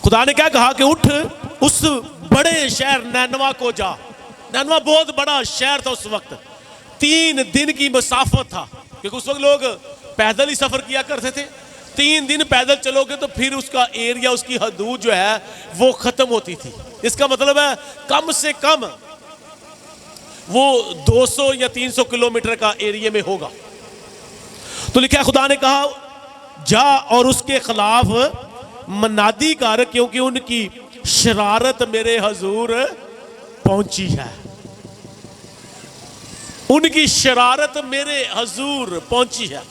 खुदा ने क्या कहा कि उठ उस बड़े शहर नैनवा को जा। नैनवा बहुत बड़ा शहर था उस वक्त, 3 दिन की मुसाफत था, क्योंकि उस वक्त लोग पैदल ही सफर किया करते थे। 3 दिन पैदल चलोगे तो फिर उसका एरिया, उसकी हदूद जो है वो खत्म होती थी। इसका मतलब है कम से कम वो 200 या 300 किलोमीटर का एरिया में होगा। तो लिखा खुदा ने कहा जा और उसके खिलाफ मनादी कर, क्योंकि उनकी शरारत मेरे हजूर पहुंची है। उनकी शरारत मेरे हजूर पहुंची है।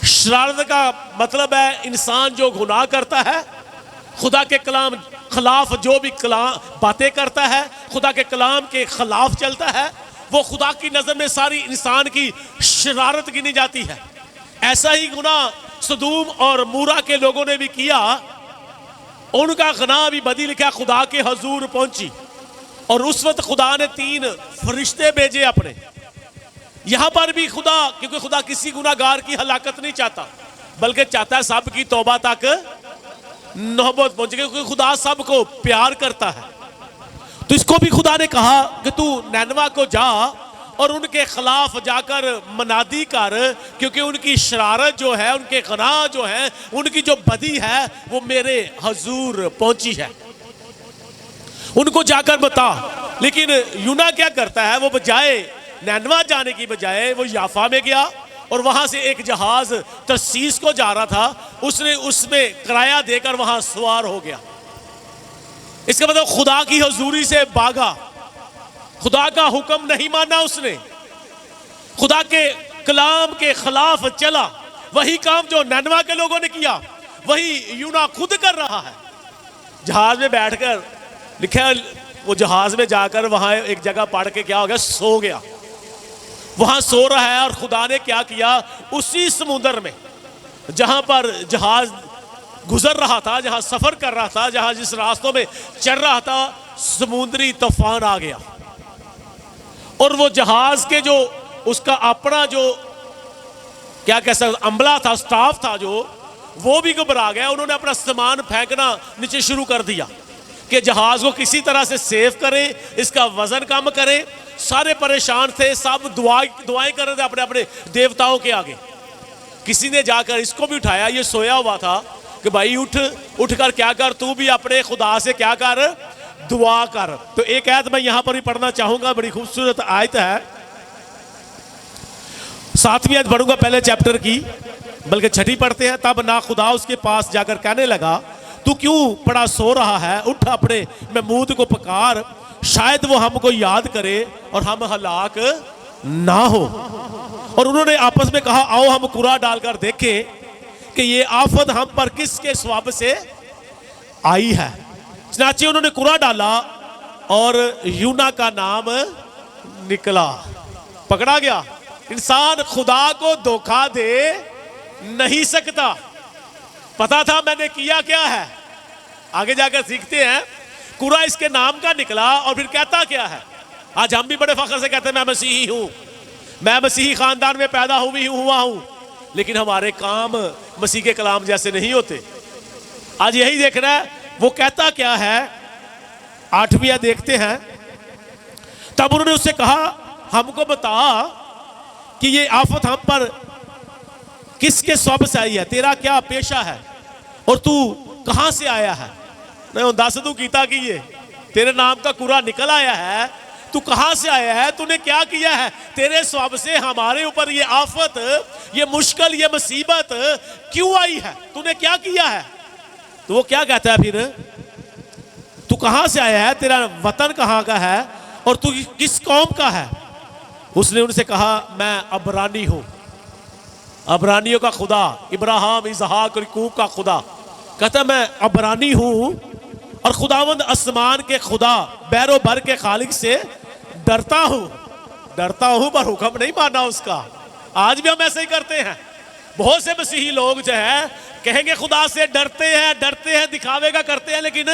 शरारत का मतलब है इंसान जो गुनाह करता है, खुदा के कलाम खिलाफ जो भी बातें करता है, खुदा के कलाम के खिलाफ चलता है, वो खुदा की नजर में सारी इंसान की शरारत गिनी जाती है। ऐसा ही गुनाह सदूम और मूरा के लोगों ने भी किया। उनका गुनाह भी बदी लिखा खुदा के हजूर पहुंची। और उस वक्त खुदा ने 3 फरिश्ते भेजे अपने। यहां पर भी खुदा, क्योंकि खुदा किसी गुनाहगार की हलाकत नहीं चाहता, बल्कि चाहता है सब की तौबा तक नौबत पहुंचे, क्योंकि खुदा सबको प्यार करता है। तो इसको भी खुदा ने कहा कि तू नैनवा को जा और उनके खिलाफ जाकर मनादी कर, क्योंकि उनकी शरारत जो है, उनके गुनाह जो है, उनकी जो बदी है वो मेरे हजूर पहुंची है। उनको जाकर बता। लेकिन यूना क्या करता है, वो बजाय नैनवा जाने की बजाय वो याफा में गया और वहां से एक जहाज तरसीस को जा रहा था, उसने उसमें किराया देकर वहां सवार हो गया। इसका मतलब खुदा की हजूरी से भागा, खुदा का हुक्म नहीं माना उसने, खुदा के कलाम के खिलाफ चला। वही काम जो नैनवा के लोगों ने किया वही यूना खुद कर रहा है। जहाज में बैठकर लिखा, वो जहाज में जाकर वहां एक जगह पढ़ के क्या हो गया, सो गया। वहां सो रहा है और खुदा ने क्या किया, उसी समुद्र में जहां पर जहाज गुजर रहा था, जहां सफर कर रहा था, जहां जिस रास्तों में चल रहा था, समुद्री तूफान आ गया। और वो जहाज के जो उसका अपना जो क्या कह सकते अमला था, स्टाफ था, जो वो भी घबरा गया। उन्होंने अपना सामान फेंकना नीचे शुरू कर दिया कि जहाज को किसी तरह से सेव करें, इसका वजन कम करें। सारे परेशान थे, सब दुआएं कर रहे थे अपने अपने देवताओं के आगे। किसी ने जाकर इसको भी उठाया, ये सोया हुआ था, कि भाई उठ कर क्या कर, तू भी अपने खुदा से क्या कर, दुआ कर। तो एक आयत मैं यहां पर भी पढ़ना चाहूंगा, बड़ी खूबसूरत आयत है। 7वीं आयत पढ़ूंगा पहले चैप्टर की, बल्कि 6ठी पढ़ते हैं। तब ना खुदा उसके पास जाकर कहने लगा, तू क्यों पड़ा सो रहा है, उठ अपने महमूद को पुकार, शायद वो हमको याद करे और हम हलाक ना हो। और उन्होंने आपस में कहा, आओ हम कुरा डालकर देखें कि ये आफत हम पर किसके स्वाब से आई है। चनाचे उन्होंने कुरा डाला और यूना का नाम निकला। पकड़ा गया। इंसान खुदा को धोखा दे नहीं सकता। पता था मैंने किया क्या है, आगे जाकर सीखते हैं। कुरा इसके नाम का निकला और फिर कहता क्या है। आज हम भी बड़े फख्र से कहते हैं मैं मसीही हूं, मैं मसीही खानदान में पैदा हुआ हूं, लेकिन हमारे काम मसीह के कलाम जैसे नहीं होते। आज यही देखना है वो कहता क्या है। 8वीं देखते हैं। तब उन्होंने उससे कहा, हमको बता कि ये आफत हम पर किसके स्वभाव से आई है, तेरा क्या पेशा है और तू कहां से आया है। मैं दस तू कीता कि ये तेरे नाम का कुरा निकल आया है, तू कहां से आया है, तूने क्या किया है, तेरे स्वभाव से हमारे ऊपर ये आफत, ये मुश्किल, ये मुसीबत क्यों आई है, तूने क्या किया है। तो वो क्या कहता है फिर, तू कहां से आया है, तेरा वतन कहां का है और तू किस कौम का है। उसने उनसे कहा, मैं अबरानी हूं, अबरानियों का खुदा, इब्राहिम इसहाक और याकूब का खुदा। कहता मैं अबरानी हूं और खुदावंद आसमान के खुदा बैरो भर के खालिक से डरता हूं पर हुक्म नहीं माना उसका। आज भी हम ऐसे ही करते हैं। बहुत से मसीही लोग जो है कहेंगे खुदा से डरते हैं, दिखावे का करते हैं, लेकिन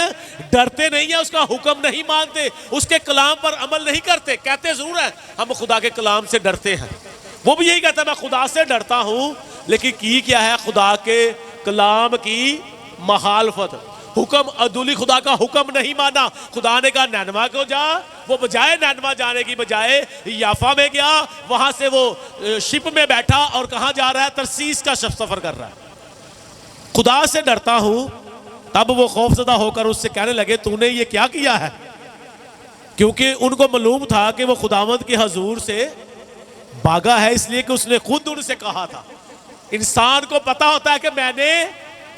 डरते नहीं है, उसका हुक्म नहीं मानते, उसके कलाम पर अमल नहीं करते। कहते जरूर है हम खुदा के कलाम से डरते हैं। वो भी यही कहता है मैं खुदा से डरता हूं, लेकिन की क्या है, खुदा के कलाम की मुखालफत। हुक्म अदुली, खुदा का हुक्म नहीं माना। खुदा ने कहा नैनवा को जा, वो बजाय नैनवा जाने की बजाय याफा में गया, वहां से वो शिप में बैठा और कहां जा रहा है, तरसीस का सफर कर रहा है। खुदा से डरता हूं। तब वो खौफजदा होकर उससे कहने लगे तूने ये क्या किया है, क्योंकि उनको मालूम था कि वो खुदावंद के हजूर से भागा है, इसलिए कि उसने खुद उनसे कहा था। इंसान को पता होता है कि मैंने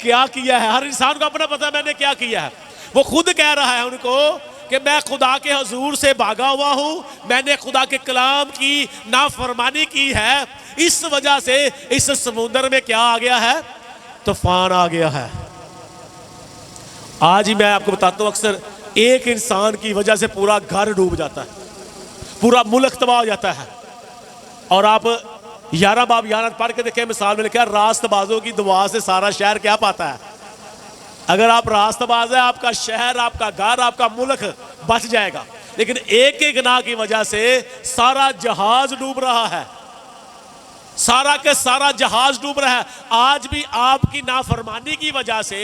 क्या किया है, हर इंसान को अपना पता है मैंने क्या किया है। वो खुद कह रहा है उनको कि मैं खुदा के हजूर से भागा हुआ हूं, मैंने खुदा के कलाम की नाफरमानी की है, इस वजह से इस समुद्र में क्या आ गया है, तूफान आ गया है। आज ही मैं आपको बताता हूं, अक्सर एक इंसान की वजह से पूरा घर डूब जाता है, पूरा मुल्क तबाह हो जाता है। और आप 11 बाब 11 पढ़ के देखें, मिसाल में लिखा है रास्तबाजों की दुआ से सारा शहर क्या पाता है। अगर आप रास्तबाज है, आपका शहर, आपका घर, आपका मुल्क बच जाएगा, लेकिन एक एक गुनाह की वजह से सारा जहाज डूब रहा है, सारा के सारा जहाज डूब रहा है। आज भी आपकी नाफरमानी की वजह से,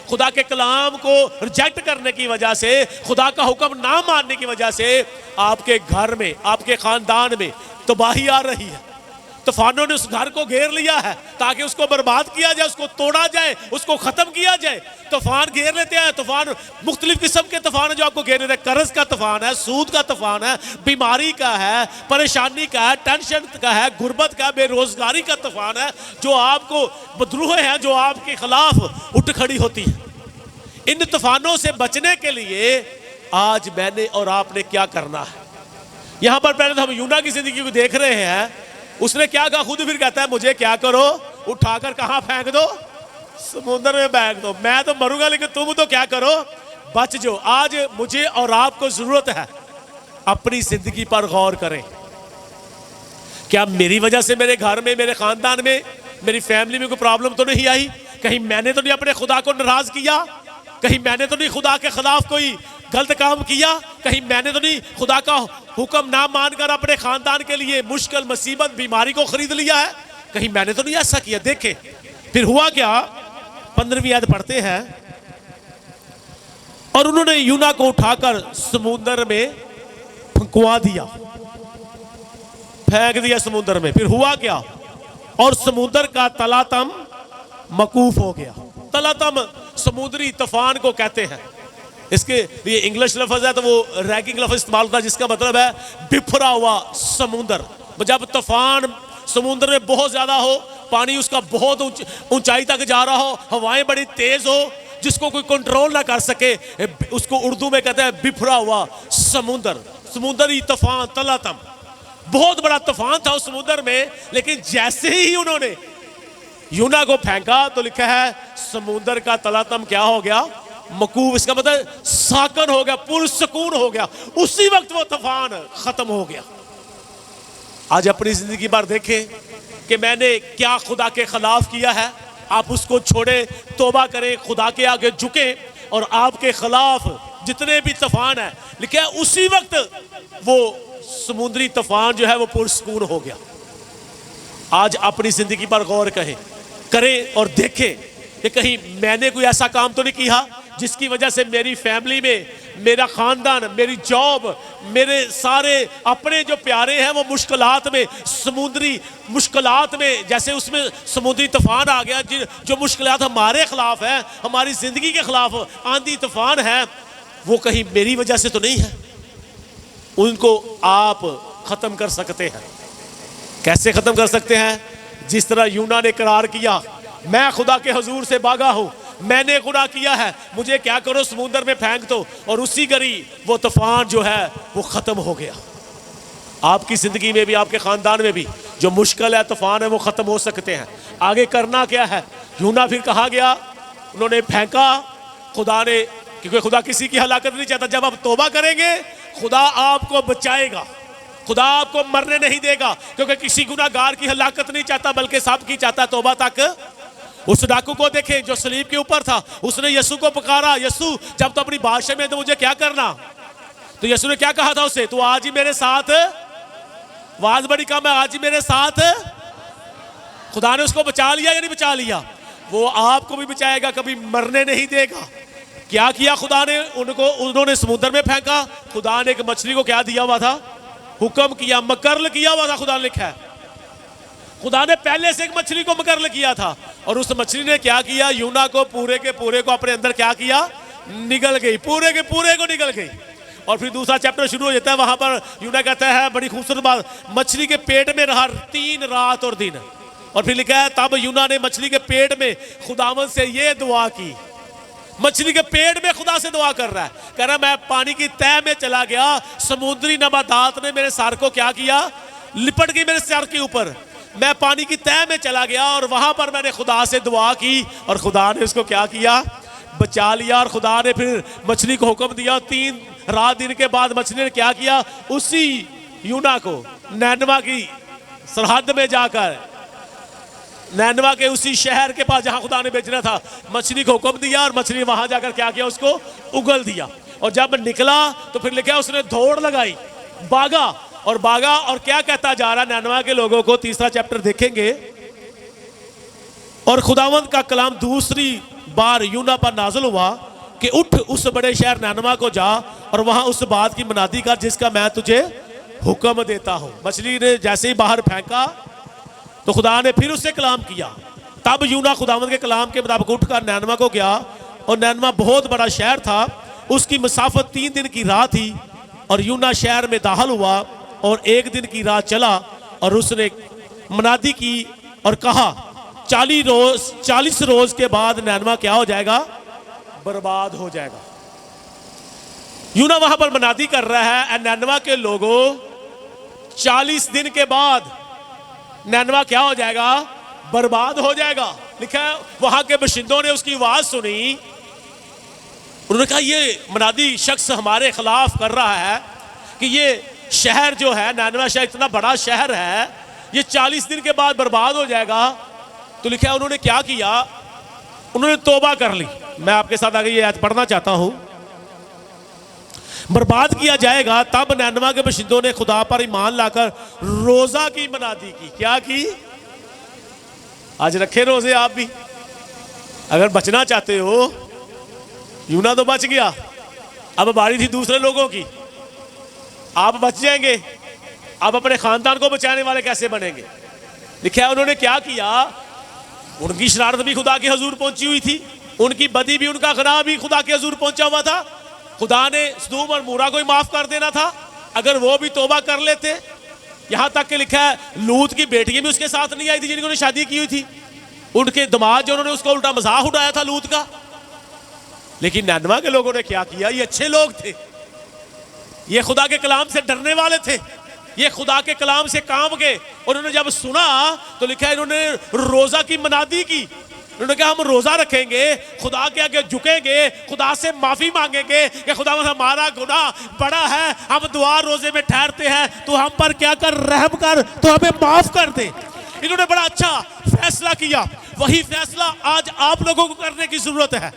खुदा के कलाम को रिजेक्ट करने की वजह से, खुदा का हुक्म ना मानने की वजह से आपके घर में, आपके खानदान में तबाही आ रही है। तूफानों ने उस घर को घेर लिया है ताकि उसको बर्बाद किया जाए, उसको तोड़ा जाए, उसको खत्म किया जाए। तूफान घेर लेते हैं, तूफान मुख्तलिफ किस्म के तूफान जो आपको घेर लेते हैं। कर्ज का तूफान है, सूद का तूफान है, बीमारी का है, परेशानी का है, टेंशन का है, गुर्बत का, बेरोजगारी का तूफान है, जो आपको बदरूह है, जो आपके खिलाफ उठ खड़ी होती है। इन तूफानों से बचने के लिए आज मैंने और आपने क्या करना है। यहां पर पहले तो हम यूना की जिंदगी को देख रहे हैं, उसने क्या कहा, खुद फिर कहता है मुझे क्या करो, उठाकर कहां फेंक दो, समुद्र में फेंक दो, मैं तो मरूंगा लेकिन तुम तो क्या करो, बच जाओ। आज मुझे और आपको जरूरत है अपनी जिंदगी पर गौर करें। क्या मेरी वजह से मेरे घर में, मेरे खानदान में, मेरी फैमिली में कोई प्रॉब्लम तो नहीं आई? कहीं मैंने तो नहीं अपने खुदा को नाराज किया? कहीं मैंने तो नहीं खुदा के खिलाफ कोई गलत काम किया? कहीं मैंने तो नहीं खुदा का हुक्म ना मानकर अपने खानदान के लिए मुश्किल, मुसीबत, बीमारी को खरीद लिया है? कहीं मैंने तो नहीं ऐसा किया? देखें फिर हुआ क्या। 15वीं आयत पढ़ते हैं, और उन्होंने यूना को उठाकर समुद्र में फंकवा दिया, फेंक दिया समुद्र में। फिर हुआ क्या, और समुद्र का तलातम मकूफ हो गया। तलातम समुद्री तूफान को कहते हैं। इसके लिए इंग्लिश लफ्ज है तो वो रैगिंग लफ्ज इस्तेमाल होता है, जिसका मतलब है बिफरा हुआ समुद्र। जब तूफान समुद्र में बहुत ज्यादा हो, पानी उसका बहुत ऊंचाई तक जा रहा हो, हवाएं बड़ी तेज हो, जिसको कोई कंट्रोल ना कर सके, उसको उर्दू में कहते हैं बिफरा हुआ समुद्र, समुद्री तूफान, तलातम। बहुत बड़ा तूफान था उस समुद्र में, लेकिन जैसे ही उन्होंने यूना को फेंका तो लिखा है समुद्र का तलातम क्या हो गया, मकूफ। इसका मतलब साकन हो गया, पुरसकून हो गया। उसी वक्त वो तूफान खत्म हो गया। आज अपनी जिंदगी पर देखें कि मैंने क्या खुदा के खिलाफ किया है। आप उसको छोड़े, तौबा करें, खुदा के आगे झुके, और आपके खिलाफ जितने भी तूफान है, लिखा है उसी वक्त वो समुद्री तूफान जो है वो पुरसकून हो गया। आज अपनी जिंदगी पर गौर करें और देखें कि कहीं मैंने कोई ऐसा काम तो नहीं किया जिसकी वजह से मेरी फैमिली में, मेरा खानदान, मेरी जॉब, मेरे सारे अपने जो प्यारे हैं वो मुश्किलात में, समुद्री मुश्किलात में, जैसे उसमें समुद्री तूफान आ गया, जो मुश्किलात हमारे खिलाफ है, हमारी जिंदगी के खिलाफ आंधी तूफान है, वो कहीं मेरी वजह से तो नहीं है। उनको आप खत्म कर सकते हैं। कैसे खत्म कर सकते हैं? जिस तरह यूना ने करार किया, मैं खुदा के हुजूर से भागा हूं, मैंने गुनाह किया है, मुझे क्या करो, समुद्र में फेंक दो। और उसी घड़ी वो तूफान जो है वो खत्म हो गया। आपकी जिंदगी में भी, आपके खानदान में भी जो मुश्किल है, तूफान है, वो खत्म हो सकते हैं। आगे करना क्या है? यूना फिर कहा गया, उन्होंने फेंका, खुदा ने, क्योंकि खुदा किसी की हलाकत नहीं चाहता। जब आप तौबा करेंगे खुदा आपको बचाएगा, खुदा आपको मरने नहीं देगा, क्योंकि किसी गुनाहगार की हलाकत नहीं चाहता, बल्कि सबकी चाहता है तौबा तक। उस डाकू को देखें जो सलीब के ऊपर था, उसने यीशु को पुकारा, यीशु जब तो अपनी बादशाह में तो मुझे क्या करना। तो यीशु ने क्या कहा था उसे, तू आज ही मेरे साथ, आवाज बड़ी कम है, आज ही मेरे साथ। खुदा ने उसको बचा लिया या नहीं बचा लिया? वो आपको भी बचाएगा, कभी मरने नहीं देगा। क्या किया खुदा ने उनको, उन्होंने समुद्र में फेंका। खुदा ने एक मछली को क्या दिया हुआ था, हुक्म किया, मकरल किया हुआ था। खुदा ने लिखा है खुदा ने पहले से एक मछली को मकरल किया था, और उस मछली ने क्या किया, यूना को पूरे के पूरे को अपने अंदर क्या किया, निगल गई, पूरे के पूरे को निगल गई। और फिर दूसरा चैप्टर शुरू हो जाता है, वहां पर यूना कहता है बड़ी खूबसूरत बात, मछली के पेट में रहा 3 रात और दिन। और फिर लिखा है तब यूना ने मछली के पेट में खुदावंद से ये दुआ की। मछली के पेट में खुदा से दुआ कर रहा है, कह रहा मैं पानी की तह में चला गया, समुद्री नबातात ने मेरे सर को क्या किया, लिपट गई मेरे सर के ऊपर। मैं पानी की तह में चला गया और वहां पर मैंने खुदा से दुआ की और खुदा ने उसको क्या किया, बचा लिया। और खुदा ने फिर मछली को हुक्म दिया, 3 रात दिन के बाद मछली ने क्या किया, उसी यूना को नैनवा की सरहद में जाकर, नैनवा के उसी शहर के पास जहां खुदा ने भेजना था, मछली को हुक्म दिया और मछली वहां जाकर क्या किया, उसको उगल दिया। और जब निकला तो फिर लिखा उसने दौड़ लगाई, भागा और भागा। और क्या कहता जा रहा नैनवा के लोगों को, तीसरा चैप्टर देखेंगे, और खुदावंद का कलाम दूसरी बार यूना पर नाज़िल हुआ कि उठ उस बड़े शहर नैनवा को जा और वहां उस बात की मनादी कर जिसका मैं तुझे हुक्म देता हूं। मछली ने जैसे ही बाहर फेंका तो खुदा ने फिर उससे कलाम किया। तब यूना खुदावंद के कलाम के मुताबिक उठकर नैनवा को गया, और नैनवा बहुत बड़ा शहर था, उसकी मसाफत 3 दिन की राह थी। और यूना शहर में दाखिल हुआ और 1 दिन की राह चला, और उसने मनादी की और कहा 40 रोज के बाद नैनवा क्या हो जाएगा, बर्बाद हो जाएगा। यूना वहां पर मनादी कर रहा है, नैनवा के लोगों 40 दिन के बाद नैनवा क्या हो जाएगा, बर्बाद हो जाएगा। लिखा है वहां के बाशिंदों ने उसकी आवाज सुनी, उन्होंने कहा ये मनादी शख्स हमारे खिलाफ कर रहा है कि ये शहर जो है नैनवा शहर इतना बड़ा शहर है, ये 40 दिन के बाद बर्बाद हो जाएगा। तो लिखा है उन्होंने क्या किया, उन्होंने तौबा कर ली। मैं आपके साथ आगे ये आयत पढ़ना चाहता हूं, बर्बाद किया जाएगा। तब नैनवा के बाशिंदों ने खुदा पर ईमान लाकर रोजा की मनादी की। क्या की, आज रखे रोजे आप भी, अगर बचना चाहते हो। यूना तो बच गया, अब बारी थी दूसरे लोगों की, आप बच जाएंगे। अब अपने खानदान को बचाने वाले कैसे बनेंगे। लिखा है उन्होंने क्या किया, उनकी शरारत भी खुदा के हजूर पहुंची हुई थी, उनकी बदी भी, उनका गुनाह भी खुदा के हजूर पहुंचा हुआ था। खुदा ने सदूम और मूरा को ही माफ कर देना था अगर वो भी तौबा कर लेते। यहां तक कि लिखा है लूत की बेटियां भी उसके साथ नहीं आई थी जिन्होंने शादी की हुई थी, उनके दामाद जो उन्होंने उसका उल्टा मजाक उड़ाया था लूत का। लेकिन नैनवा के लोगों ने क्या किया, ये अच्छे लोग थे, ये खुदा के कलाम से डरने वाले थे, ये खुदा के कलाम से काम गए। उन्होंने जब सुना तो लिखा है इन्होंने रोजा की मनादी की। उन्होंने कहा हम रोजा रखेंगे, खुदा के आगे झुकेंगे, खुदा से माफी मांगेंगे कि खुदा हमारा गुनाह बड़ा है, हम दुआ रोजे में ठहरते हैं, तो हम पर क्या कर, रहम कर, तो हमें माफ कर दे। इन्होंने बड़ा अच्छा फैसला किया, वही फैसला आज आप लोगों को करने की जरूरत है।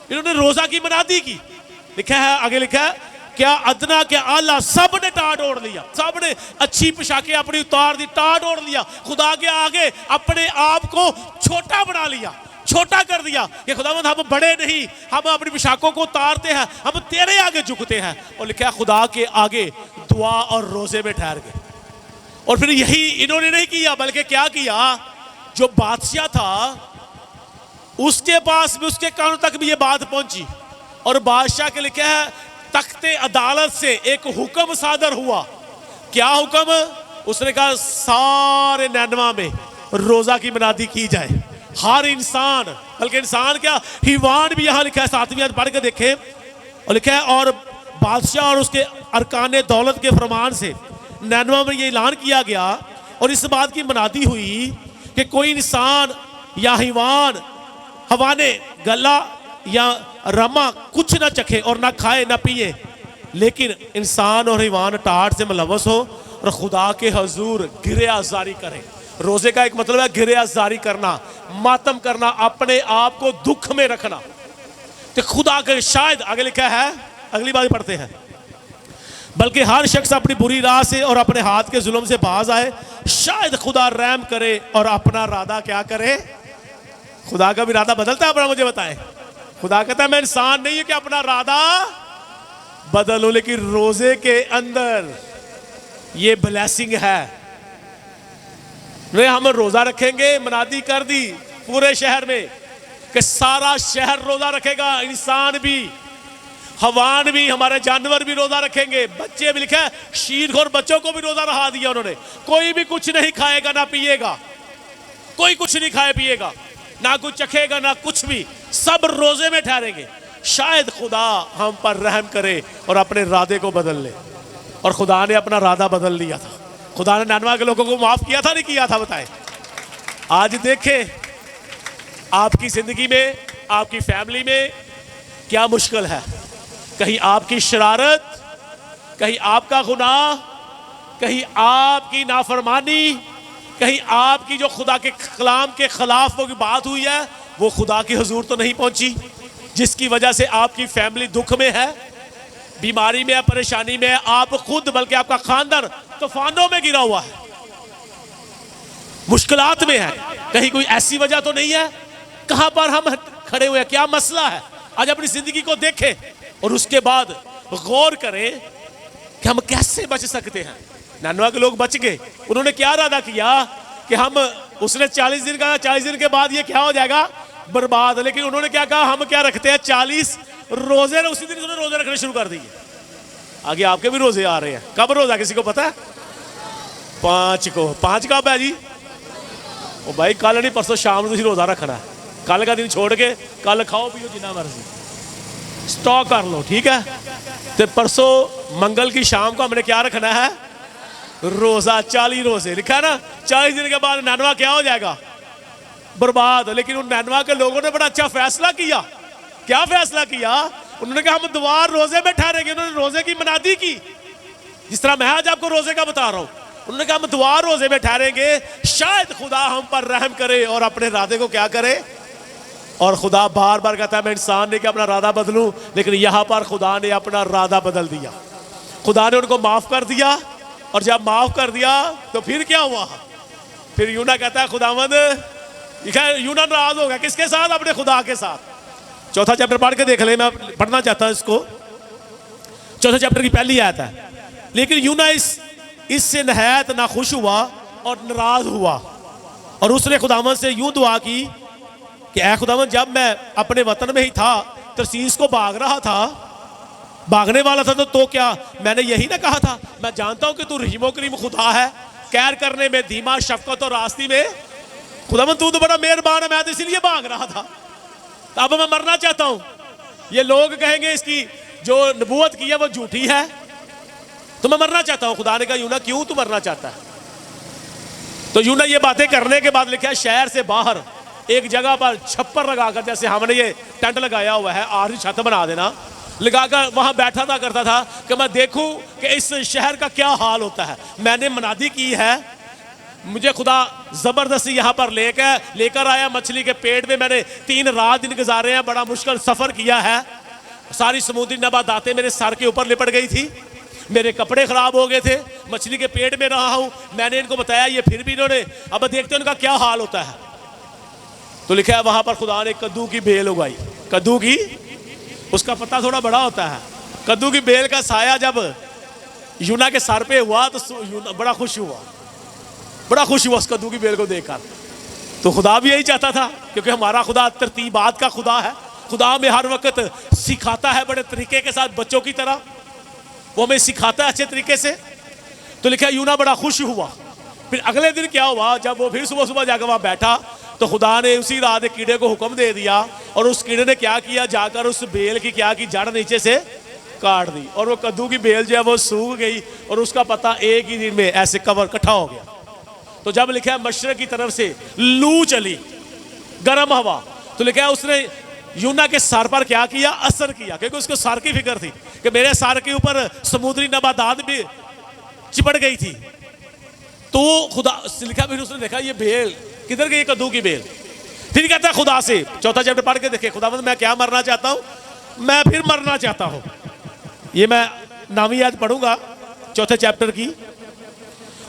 इन्होंने रोजा की मनादी की। लिखा है आगे, लिखा है क्या अदना क्या आला सब ने टाट ओढ़ लिया, सब ने अच्छी पोशाकें अपनी उतार दी, टाट ओढ़ लिया, खुदा के आगे अपने आप को छोटा बना लिया, छोटा कर दिया कि खुदावंद हम बड़े नहीं, हम अपनी पोशाकों को उतारते हैं, हम तेरे आगे झुकते हैं। और लिखा है खुदा के आगे दुआ और रोजे में ठहर गए। और फिर यही इन्होंने नहीं किया, बल्कि क्या किया, जो बादशाह था उसके पास भी, उसके कानों तक भी ये बात पहुंची, और बादशाह के लिखा है तख्ते अदालत से एक हुक्म सादर हुआ। क्या हुक्म, उसने कहा सारे नैनवा में रोजा की मनादी की जाए, हर इंसान, बल्कि इंसान क्या, हिवान भी यहां लिखा है 7वीं आयत पढ़ के देखें। और लिखा है और बादशाह और उसके अरकान दौलत के फरमान से नैनवा में ये ऐलान किया गया और इस बात की मनादी हुई कि कोई इंसान या हिवान हवाने गला या रमा कुछ ना चखे और ना खाए ना पिए, लेकिन इंसान और हिवान टाट से मुलव्वस हो और खुदा के हजूर गिरिया जारी करे। रोजे का एक मतलब है गिरिया जारी करना, मातम करना, अपने आप को दुख में रखना। तो खुदा के शायद आगे लिखा है, अगली बात पढ़ते हैं, बल्कि हर शख्स अपनी बुरी राह से और अपने हाथ के जुल्म से बाज आए, शायद खुदा रहम करे और अपना इरादा क्या करे। खुदा का भी इरादा बदलता है, अपना मुझे बताए। खुदा कहता है मैं इंसान नहीं है कि अपना इरादा बदल लूं, लेकिन रोजे के अंदर ये ब्लेसिंग है। नहीं, हम रोजा रखेंगे, मनादी कर दी पूरे शहर में कि सारा शहर रोजा रखेगा, इंसान भी, हवान भी, हमारे जानवर भी रोजा रखेंगे। बच्चे भी, लिखा है शीरखोर बच्चों को भी रोजा रहा दिया उन्होंने। कोई भी कुछ नहीं खाएगा ना पिएगा, कोई कुछ नहीं खाए पिएगा, ना कुछ चखेगा ना कुछ भी, सब रोजे में ठहरेंगे। शायद खुदा हम पर रहम करे और अपने इरादे को बदल ले। और खुदा ने अपना इरादा बदल लिया था। खुदा ने नैनवा के लोगों को माफ किया था, नहीं किया था? बताएं। आज देखें आपकी जिंदगी में, आपकी फैमिली में क्या मुश्किल है। कहीं आपकी शरारत, कहीं आपका गुनाह, कहीं आपकी नाफरमानी, कहीं आपकी जो खुदा के कलाम के खिलाफ वो बात हुई है, वो खुदा की हुजूर तो नहीं पहुंची, जिसकी वजह से आपकी फैमिली दुख में है, बीमारी में है, परेशानी में है, आप खुद बल्कि आपका खानदान तूफानों में गिरा हुआ है, मुश्किलात में है। कहीं कोई ऐसी वजह तो नहीं है? कहां पर हम खड़े हुए हैं, क्या मसला है? आज अपनी जिंदगी को देखें और उसके बाद गौर करें कि हम कैसे बच सकते हैं। नैनवा के लोग बच गए। उन्होंने क्या इरादा किया कि हम, उसने 40 दिन का, 40 दिन के बाद ये क्या हो जाएगा, बर्बाद। लेकिन उन्होंने क्या कहा, हम क्या रखते हैं, 40 रोजे। उसी दिन उन्होंने रोजे रखने शुरू कर दिए। आगे आपके भी रोजे आ रहे हैं। कब रोजा, किसी को पता है? 5 को। 5 कब है जी? ओ भाई कल नहीं, परसों शाम को रोजा रखना है। कल का दिन छोड़ के कल खाओ पियो जितना मर्जी, स्टॉक कर लो, ठीक है? तो परसों मंगल की शाम को हमने क्या रखना है, रोजा। 40 रोजे लिखा है ना। 40 दिन के बाद नैनवा क्या हो जाएगा, बर्बाद। लेकिन उन नैनवा के लोगों ने बड़ा अच्छा फैसला किया। क्या फैसला किया? उन्होंने कहा हम द्वार रोजे में ठहरेंगे। उन्होंने रोजे की मनादी की, जिस तरह मैं आज आपको रोजे का बता रहा हूं। उन्होंने कहा हम द्वार रोजे में ठहरेंगे, शायद खुदा हम पर रहम करे और अपने इरादे को क्या करे। और खुदा बार बार कहता है मैं इंसान ने कि अपना इरादा बदलूं, लेकिन यहां पर खुदा ने अपना इरादा बदल दिया। खुदा ने उनको माफ कर दिया। और जब माफ कर दिया तो फिर क्या हुआ? फिर यूना कहता है खुदावंद, यूना नाराज हो गया। किसके साथ? अपने खुदा के साथ। चौथा चैप्टर पढ़ के देख ले, मैं पढ़ना चाहता हूं इसको। चौथे चैप्टर की पहली आयत है। लेकिन यूना इससे नहायत ना खुश हुआ और नाराज हुआ, और उसने खुदावंद से यूं दुआ की कि ऐ खुदावंद, जब मैं अपने वतन में ही था, तरसीस को भाग रहा था, भागने वाला था, तो क्या मैंने यही ना कहा था, मैं जानता हूं कि तू रहीमो करीम खुदा है, कैर करने में धीमा, शफकत और रास्ती में। खुदावंद तू तो बड़ा मेहरबान है, मैं तो इसीलिए भाग रहा था। तो अब मैं मरना चाहता हूं। ये लोग कहेंगे इसकी जो नबूवत की है वो झूठी है, तो मैं मरना चाहता हूं। खुदा ने कहा यूना क्यों तू मरना चाहता है? तो यूना ये बातें करने के बाद लिखा है शहर से बाहर एक जगह पर छप्पर लगाकर, जैसे हमने ये टेंट लगाया हुआ है, आधी छत बना देना, लगाकर वहां बैठा था, करता था कि मैं देखूं कि इस शहर का क्या हाल होता है। मैंने मनादी की है, मुझे खुदा जबरदस्ती यहाँ पर लेकर आया। मछली के पेट में मैंने 3 रात दिन गुजारे हैं, बड़ा मुश्किल सफर किया है। सारी समुद्री नबातातें मेरे सर के ऊपर लिपट गई थी, मेरे कपड़े खराब हो गए थे, मछली के पेट में रहा हूं। मैंने इनको बताया, ये फिर भी इन्होंने, अब देखते हैं उनका क्या हाल होता है। तो लिखा है वहां पर खुदा ने कद्दू की बेल उगाई। कद्दू की, उसका पत्ता थोड़ा बड़ा होता है। कद्दू की बेल का साया जब यूना के सर पे हुआ तो यूना बड़ा खुश हुआ, बड़ा खुश हुआ उस कद्दू की बेल को देखकर। तो खुदा भी यही चाहता था, क्योंकि हमारा खुदा तरतीबात का खुदा है। खुदा हमें हर वक्त सिखाता है बड़े तरीके के साथ, बच्चों की तरह वो हमें सिखाता है अच्छे तरीके से। तो लिखा यूना बड़ा खुश हुआ। फिर अगले दिन क्या हुआ, जब वो फिर सुबह सुबह जाकर वहां बैठा तो खुदा ने उसी रात एक कीड़े को हुक्म दे दिया, और उस कीड़े ने क्या किया, जाकर उस बेल की क्या की, जड़ नीचे से काट दी, और वो कद्दू की बेल जो है वो सूख गई, और उसका पत्ता एक ही दिन में ऐसे कवर इकट्ठा हो गया। तो जब लिखा है मशरक की तरफ से लू चली, गर्म हवा, तो लिखा है उसने यूना के सर पर क्या किया, असर किया, क्योंकि उसको सर की फिक्र थी कि मेरे सर के ऊपर समुद्री नबातात भी चिपट गई थी। तो खुदा लिखा, फिर उसने देखा ये बेल किधर गई, कद्दू की बेल। फिर कहता है खुदा से, चौथा चैप्टर पढ़ के देखे, खुदा मैं क्या मरना चाहता हूं, मैं फिर मरना चाहता हूं। ये मैं 9वीं आयत पढ़ूंगा चौथे चैप्टर की।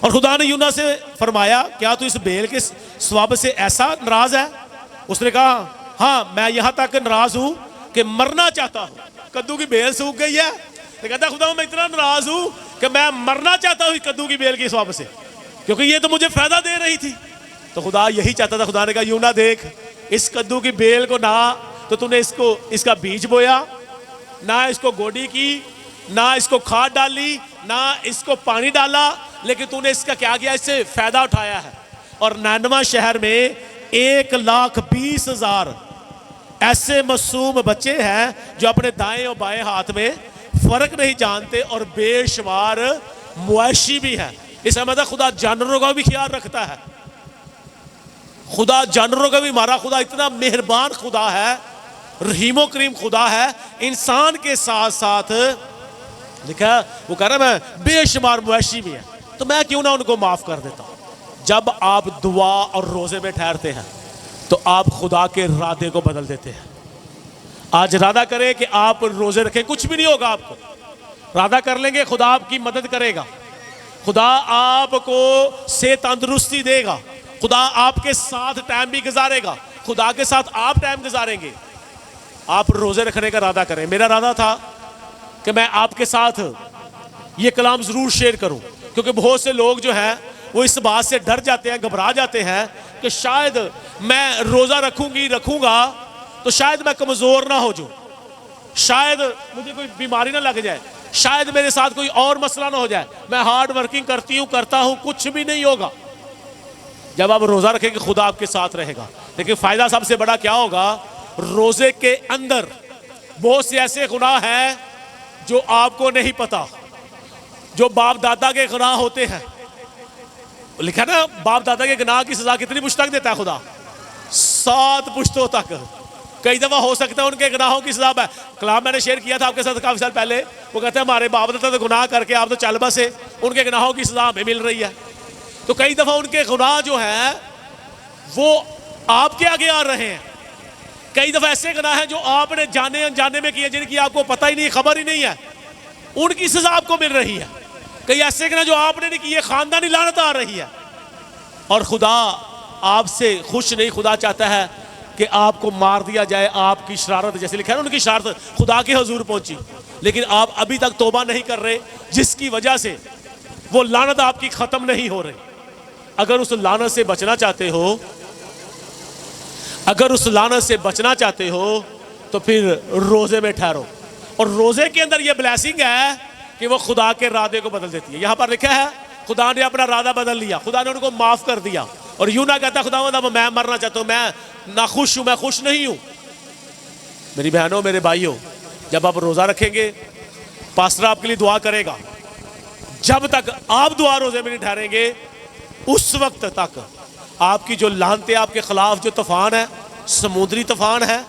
और खुदा ने यूना से फरमाया, क्या तू इस बेल के स्वाब से ऐसा नाराज है? उसने कहा हाँ, मैं यहां तक नाराज हूं कि मरना चाहता हूँ। कद्दू की बेल सूख गई है तो कहता खुदा मैं इतना नाराज हूँ कि मैं मरना चाहता हूँ कद्दू की बेल की स्वाब से, क्योंकि ये तो मुझे फायदा दे रही थी। तो खुदा यही चाहता था। खुदा ने कहा यूं ना देख, इस कद्दू की बेल को ना तो तूने इसका बीज बोया, ना इसको गोडी की, ना इसको खाद डाली, ना इसको पानी डाला, लेकिन तूने इसका क्या किया, इससे फायदा उठाया है। और नैनवा शहर में 1,20,000 ऐसे मासूम बच्चे हैं जो अपने दाएं और बाएं हाथ में फर्क नहीं जानते और बेशुमार मुआशी भी है। इसका मतलब खुदा जानवरों का भी ख्याल रखता है। खुदा जानवरों का भी, हमारा खुदा इतना मेहरबान खुदा है, रहीमो करीम खुदा है। इंसान के साथ साथ लिखा वो कह रहा मैं बेशुमार मुआशी भी है, तो मैं क्यों ना उनको माफ कर देता हूं। जब आप दुआ और रोजे में ठहरते हैं तो आप खुदा के इरादे को बदल देते हैं। आज इरादा करें कि आप रोजे रखें, कुछ भी नहीं होगा आपको। इरादा कर लेंगे, खुदा आपकी मदद करेगा, खुदा आपको से तंदुरुस्ती देगा, खुदा आपके साथ टाइम भी गुजारेगा, खुदा के साथ आप टाइम गुजारेंगे। आप रोजे रखने का इरादा करें। मेरा इरादा था कि मैं आपके साथ ये कलाम जरूर शेयर करूं, क्योंकि बहुत से लोग जो हैं वो इस बात से डर जाते हैं, घबरा जाते हैं कि शायद मैं रोजा रखूंगा तो शायद मैं कमजोर ना हो जाऊं, शायद मुझे कोई बीमारी ना लग जाए, शायद मेरे साथ कोई और मसला ना हो जाए। मैं हार्ड वर्किंग करता हूं, कुछ भी नहीं होगा। जब आप रोजा रखेंगे खुदा आपके साथ रहेगा। लेकिन फायदा सबसे बड़ा क्या होगा, रोजे के अंदर बहुत से ऐसे गुनाह हैं जो आपको नहीं पता, जो बाप दादा के गुनाह होते हैं। लिखा ना बाप दादा के गुनाह की सजा कितनी पुश्त तक देता है खुदा, 7 पुश्तों तक। कई दफा हो सकता है उनके गुनाहों की सजा कलाम मैंने शेयर किया था आपके साथ काफी साल पहले। वो कहते हैं हमारे बाप दादा तो गुनाह करके आप तो चल बसे, उनके गुनाहों की सजा हमें मिल रही है। तो कई दफा उनके गुनाह जो है वो आपके आगे आ रहे हैं। कई दफा ऐसे गुनाह हैं जो आपने जाने अनजाने में किए, जिनकी आपको पता ही नहीं, खबर ही नहीं है, उनकी सजा आपको मिल रही है। कई ऐसे गुनाह जो आपने नहीं किए, खानदानी लानत आ रही है। और खुदा आपसे खुश नहीं, खुदा चाहता है कि आपको मार दिया जाए। आपकी शरारत, जैसे लिखा है ना उनकी शरारत खुदा के हुजूर पहुंची, लेकिन आप अभी तक तौबा नहीं कर रहे, जिसकी वजह से वो लानत आपकी खत्म नहीं हो रही। अगर उस लानत से बचना चाहते हो, अगर उस लानत से बचना चाहते हो तो फिर रोजे में ठहरो। और रोजे के अंदर यह ब्लेसिंग है कि वो खुदा के इरादे को बदल देती है। यहां पर लिखा है खुदा ने अपना इरादा बदल लिया, खुदा ने उनको माफ कर दिया। और यूं ना कहता खुदा मैं मरना चाहता हूं, मैं नाखुश हूं, मैं खुश नहीं हूं। मेरी बहनों, मेरे भाइयों, जब आप रोजा रखेंगे, पास्टर आपके लिए दुआ करेगा। जब तक आप दुआ रोजे में नहीं ठहरेंगे, उस वक्त तक आपकी जो लानते, आपके खिलाफ जो तूफान है, समुद्री तूफान है,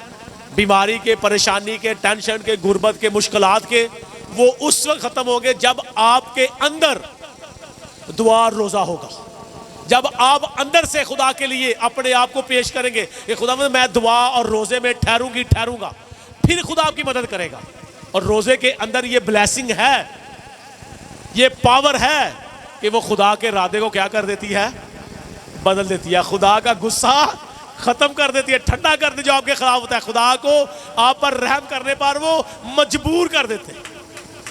बीमारी के, परेशानी के, टेंशन के, गुर्बत के, मुश्किलात के, वो उस वक्त खत्म होंगे जब आपके अंदर दुआ रोजा होगा। जब आप अंदर से खुदा के लिए अपने आप को पेश करेंगे कि खुदा मैं दुआ और रोजे में ठहरूंगा, फिर खुदा आपकी मदद करेगा। और रोजे के अंदर ये ब्लेसिंग है, ये पावर है कि वो खुदा के इरादे को क्या कर देती है, बदल देती है। खुदा का गुस्सा खत्म कर देती है, ठंडा कर देती, जो आपके खिलाफ होता है। खुदा को आप पर रहम करने पर वो मजबूर कर देते हैं।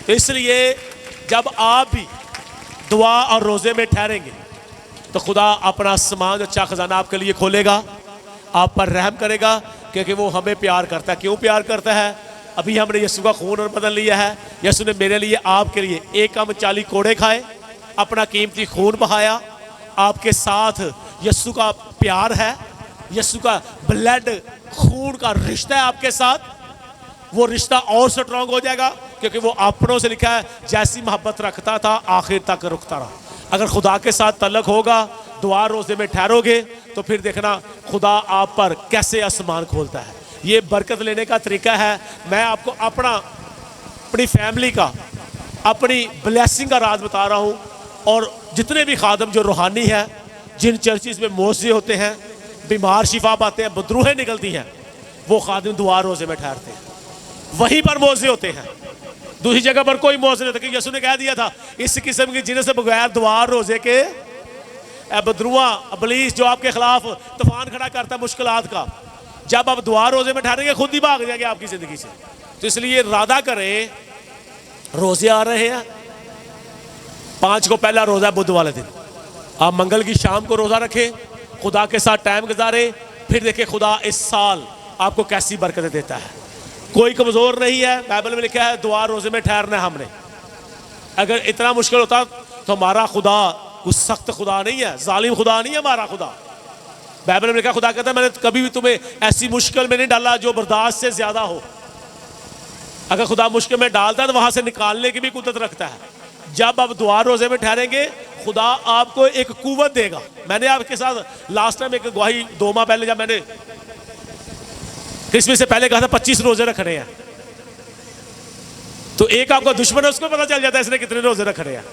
तो इसलिए जब आप भी दुआ और रोजे में ठहरेंगे तो खुदा अपना आसमान, अच्छा खजाना आपके लिए खोलेगा, आप पर रहम करेगा, क्योंकि वो हमें प्यार करता है। क्यों प्यार करता है? अभी हमने यीशु का खून और बदल लिया है। यीशु ने मेरे लिए, आपके लिए 1 कोड़े खाए, अपना कीमती खून बहाया। आपके साथ यीशु का प्यार है, यीशु का ब्लड, खून का रिश्ता है आपके साथ। वो रिश्ता और स्ट्रांग हो जाएगा, क्योंकि वो अपनों से लिखा है जैसी मोहब्बत रखता था आखिर तक रुकता रहा। अगर खुदा के साथ तल्लक होगा, दुआ रोजे में ठहरोगे, तो फिर देखना खुदा आप पर कैसे आसमान खोलता है। ये बरकत लेने का तरीका है। मैं आपको अपनी फैमिली का, अपनी ब्लेसिंग का राज बता रहा हूँ। और जितने भी खादम जो रूहानी है, जिन चर्चिस में मोज़े होते हैं, बीमार शिफा पाते हैं, बदरूहें निकलती हैं, वो खादिम दुआ रोजे में ठहरते हैं, वहीं पर मोज़े होते हैं। दूसरी जगह पर कोई मोज़े नहीं होता, क्योंकि यीशु ने कह दिया था इस किस्म की जिन्हें से बगैर दुआ रोजे के बदरुआ, इब्लीस जो आपके खिलाफ तूफान खड़ा करता है मुश्किलात का, जब आप दुआ रोजे में ठहरेंगे खुद ही भाग जाएंगे आपकी ज़िंदगी से। तो इसलिए इरादा करें, रोजे आ रहे हैं, 5 को पहला रोज़ा बुध वाले दिन, आप मंगल की शाम को रोज़ा रखें, खुदा के साथ टाइम गुजारें, फिर देखें खुदा इस साल आपको कैसी बरकतें देता है। कोई कमज़ोर नहीं है, बाइबल में लिखा है दुआ रोज़े में ठहरना है हमने। अगर इतना मुश्किल होता तो हमारा खुदा कुछ सख्त खुदा नहीं है, जालिम खुदा नहीं है हमारा खुदा। बाइबल में लिखा, खुदा कहता है मैंने कभी भी तुम्हें ऐसी मुश्किल में नहीं डाला जो बर्दाश्त से ज़्यादा हो। अगर खुदा मुश्किल में डालता है तो वहाँ से निकालने की भी कुदरत रखता है। जब आप दुआ रोज़े में ठहरेंगे खुदा आपको एक कुव्वत देगा। मैंने आपके साथ लास्ट टाइम एक गवाही 2 माह पहले, जब मैंने क्रिसमस से पहले कहा था 25 रोजे रखने हैं, तो एक आपका दुश्मन है उसको पता चल जाता है इसने कितने रोजे रखने हैं।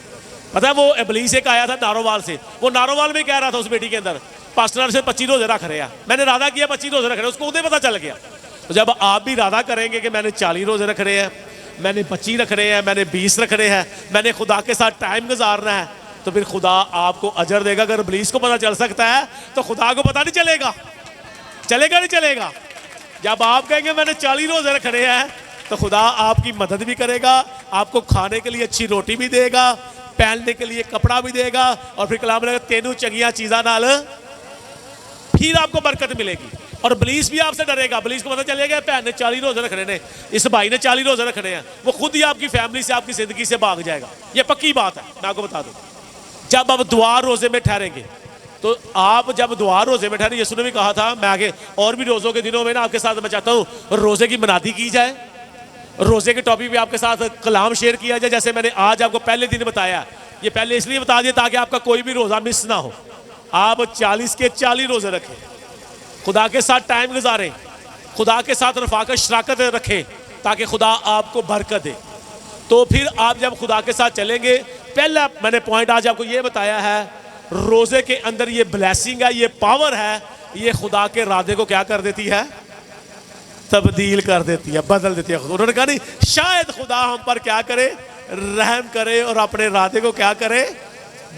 पता है वो इब्लीस एक आया था नारोवाल से, वो नारोवाल में कह रहा था उस बेटी के अंदर, पास्टर से 25 रोजे रख रहे हैं। मैंने इरादा किया 25 रोजे रख रहे हैं, उसको उधर पता चल गया। तो जब आप भी इरादा करेंगे कि मैंने 40 रोजे रख रहे हैं, मैंने 25 रख रहे हैं, मैंने 20 रख रहे हैं, मैंने खुदा के साथ टाइम गुजारना है, तो फिर खुदा आपको अजर देगा। अगर इब्लीस को पता चल सकता है तो खुदा को पता नहीं चलेगा, चलेगा नहीं चलेगा। जब आप कहेंगे मैंने 40 रोजे रखने हैं तो खुदा आपकी मदद भी करेगा, आपको खाने के लिए अच्छी रोटी भी देगा, पहनने के लिए कपड़ा भी देगा, और फिर कलाम लगा तेनू चंगिया चीज़ा नाल फिर आपको बरकत मिलेगी। और इब्लीस भी आपसे डरेगा। इब्लीस को पता चलेगा भैन ने 40 रोजे रखने ने, इस भाई ने 40 रोजे रखने हैं, वो खुद ही आपकी फैमिली से, आपकी ज़िंदगी से भाग जाएगा। ये पक्की बात है, मैं आपको बता दूँ। जब आप दुआ रोजे में ठहरेंगे तो आप जब दुआ रोजे में ठहरे, यीशु ने भी कहा था, मैं आगे और भी रोज़ों के दिनों में ना आपके साथ मैं चाहता हूँ रोज़े की मनादी की जाए, रोज़े के टॉपिक पे आपके साथ कलाम शेयर किया जाए। जैसे मैंने आज आपको पहले दिन बताया, ये पहले इसलिए बता दिया ताकि आपका कोई भी रोज़ा मिस ना हो। आप 40 के 40 रोज़े रखें, खुदा के साथ टाइम गुजारें, खुदा के साथ रफ़ाकत शराकत रखें ताकि खुदा आपको बरकत दे। तो फिर आप जब खुदा के साथ चलेंगे, पहला मैंने पॉइंट आज आपको ये बताया है, रोज़े के अंदर ये ब्लेसिंग है, ये पावर है, ये खुदा के इरादे को क्या कर देती है, तब्दील कर देती है, बदल देती है। उन्होंने कहा नहीं, शायद खुदा हम पर क्या करे, रहम करे और अपने इरादे को क्या करे,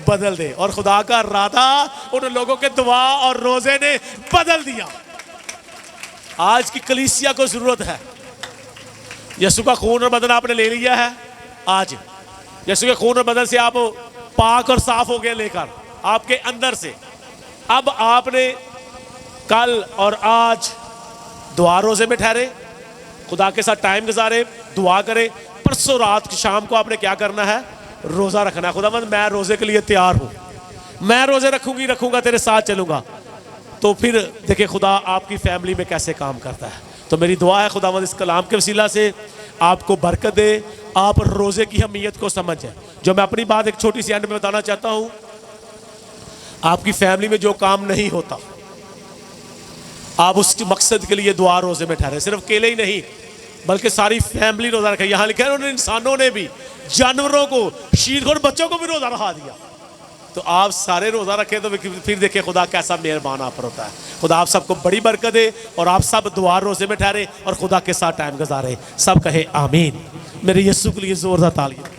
बदल दे। और खुदा का इरादा उन लोगों के दुआ और रोजे ने बदल दिया। आज की कलीसिया को जरूरत है, यीशु का खून और बदन आपने ले लिया है। आज यीशु के खून और बदन से आप पाक और साफ हो गए, लेकर आपके अंदर से। अब आपने कल और आज दुआ रोजे में ठहरे, खुदा के साथ टाइम गुजारे, दुआ करें। परसों रात की शाम को आपने क्या करना है, रोज़ा रखना है। खुदावंद मैं रोज़े के लिए तैयार हूँ, मैं रोज़े रखूँगा, तेरे साथ चलूँगा। तो फिर देखिए खुदा आपकी फैमिली में कैसे काम करता है। तो मेरी दुआ है खुदावंद इस कलाम के वसीला से आपको बरकत दे, आप रोज़े की अहमियत को समझें। जो मैं अपनी बात एक छोटी सी एंड में बताना चाहता हूँ, आपकी फैमिली में जो काम नहीं होता, आप उस मकसद के लिए दुआ रोज़े में ठहरे। सिर्फ अकेले ही नहीं बल्कि सारी फैमिली रोज़ा रखे। यहाँ लिखा है उन्होंने इंसानों ने भी, जानवरों को, शीरखोर बच्चों को भी रोज़ा रखा दिया। तो आप सारे रोज़ा रखें तो फिर देखिए खुदा कैसा मेहरबान आप पर होता है। खुदा आप सबको बड़ी बरकत दे और आप सब दुआ रोज़े में ठहरे और खुदा के साथ टाइम गुजारे। सब कहे आमीन। मेरे यीशु के लिए ज़ोरदार तालियां।